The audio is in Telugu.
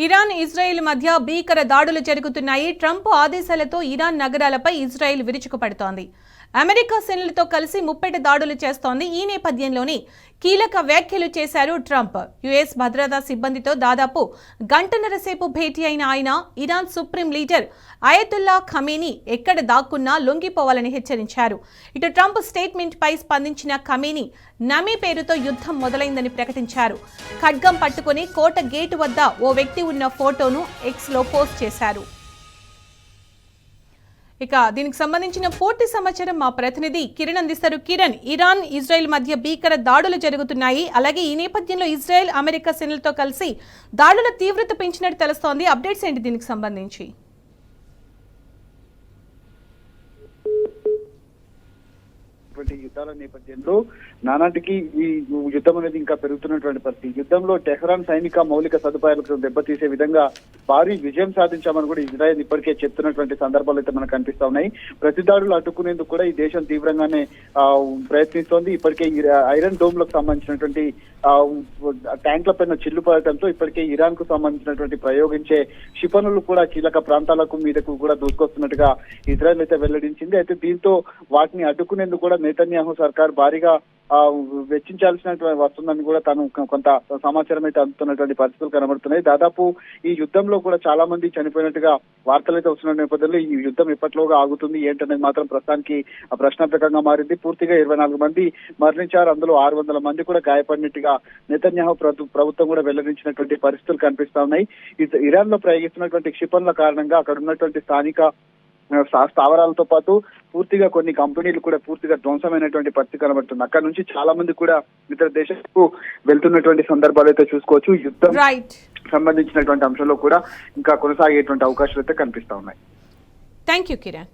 ఇరాన్ ఇజ్రాయెల్ మధ్య భీకర దాడులు జరుగుతున్నాయి. ట్రంప్ ఆదేశాలతో ఇరాన్ నగరాలపై ఇజ్రాయెల్ విరుచుకుపడుతోంది. అమెరికా సేనలతో కలిసి ముప్పెట దాడులు చేస్తోంది. ఈ నేపథ్యంలోనే కీలక వ్యాఖ్యలు చేశారు ట్రంప్. యుఎస్ భద్రతా సిబ్బందితో దాదాపు గంటన్నర సేపు భేటీ అయిన ఆయన Iran supreme leader Ayatollah Khamenei ఎక్కడ దాక్కున్నా లొంగిపోవాలని హెచ్చరించారు. ఇటు ట్రంప్ స్టేట్మెంట్ పై స్పందించిన ఖమేనీ నమీ పేరుతో యుద్ధం మొదలైందని ప్రకటించారు. ఖడ్గం పట్టుకుని కోట గేటు వద్ద ఓ వ్యక్తి ఉన్న ఫోటోను ఎక్స్ లో పోస్ట్ చేశారు. ఇక దీనికి సంబంధించిన పూర్తి సమాచారం మా ప్రతినిధి కిరణ్ అందిస్తారు. కిరణ్, ఇరాన్ ఇజ్రాయెల్ మధ్య భీకర దాడులు జరుగుతున్నాయి. అలాగే ఈ నేపథ్యంలో ఇజ్రాయెల్ అమెరికా సేనలతో కలిసి దాడుల తీవ్రత పెంచినట్టు తెలుస్తోంది. అప్డేట్స్ ఏంటి దీనికి సంబంధించి? యుద్ధాల నేపథ్యంలో నానాటికి ఈ యుద్ధం అనేది ఇంకా పెరుగుతున్నటువంటి పరిస్థితి. యుద్ధంలో టెహ్రాన్ సైనిక మౌలిక సదుపాయాలకు దెబ్బతీసే విధంగా భారీ విజయం సాధించామని కూడా ఇజ్రాయెల్ ఇప్పటికే చెప్తున్నటువంటి సందర్భాలు అయితే మనకు కనిపిస్తా ఉన్నాయి. ప్రతి దాడులు అడ్డుకునేందుకు కూడా ఈ దేశం తీవ్రంగానే ప్రయత్నిస్తోంది. ఇప్పటికే ఐరన్ డోమ్ లకు సంబంధించినటువంటి ట్యాంక్ల పైన చిల్లు పడటంతో ఇప్పటికే ఇరాన్ కు సంబంధించినటువంటి ప్రయోగించే క్షిపణులు కూడా కీలక ప్రాంతాలకు మీదకు కూడా దూసుకొస్తున్నట్టుగా ఇజ్రాయెల్ అయితే వెల్లడించింది. అయితే దీంతో వాటిని అడ్డుకునేందుకు కూడా నెతన్యాహు సర్కార్ భారీగా వెచ్చించాల్సిన వస్తుందని కూడా తాను కొంత సమాచారం అయితే అందుతున్నటువంటి పరిస్థితులు కనబడుతున్నాయి. దాదాపు ఈ యుద్ధంలో కూడా చాలా మంది చనిపోయినట్టుగా వార్తలు అయితే వస్తున్న నేపథ్యంలో ఈ యుద్ధం ఎప్పట్లోగా ఆగుతుంది ఏంటనేది మాత్రం ప్రస్తుతానికి ప్రశ్నార్థకంగా మారింది. పూర్తిగా 24 మంది మరణించారు. అందులో 600 మంది కూడా గాయపడినట్టుగా నెతన్యాహు ప్రభుత్వం కూడా వెల్లడించినటువంటి పరిస్థితులు కనిపిస్తా ఉన్నాయి. ఇరాన్ లో ప్రయోగిస్తున్నటువంటి క్షిపణుల కారణంగా అక్కడ ఉన్నటువంటి స్థానిక స్థావరాలతో పాటు పూర్తిగా కొన్ని కంపెనీలు కూడా పూర్తిగా ధ్వంసమైనటువంటి పరిస్థితి కనబడుతుంది. అక్కడ నుంచి చాలా మంది కూడా ఇతర దేశాలకు వెళ్తున్నటువంటి సందర్భాలు అయితే చూసుకోవచ్చు. యుద్ధం సంబంధించినటువంటి అంశంలో కూడా ఇంకా కొనసాగేటువంటి అవకాశాలు అయితే కనిపిస్తా ఉన్నాయి. Thank you Kiran.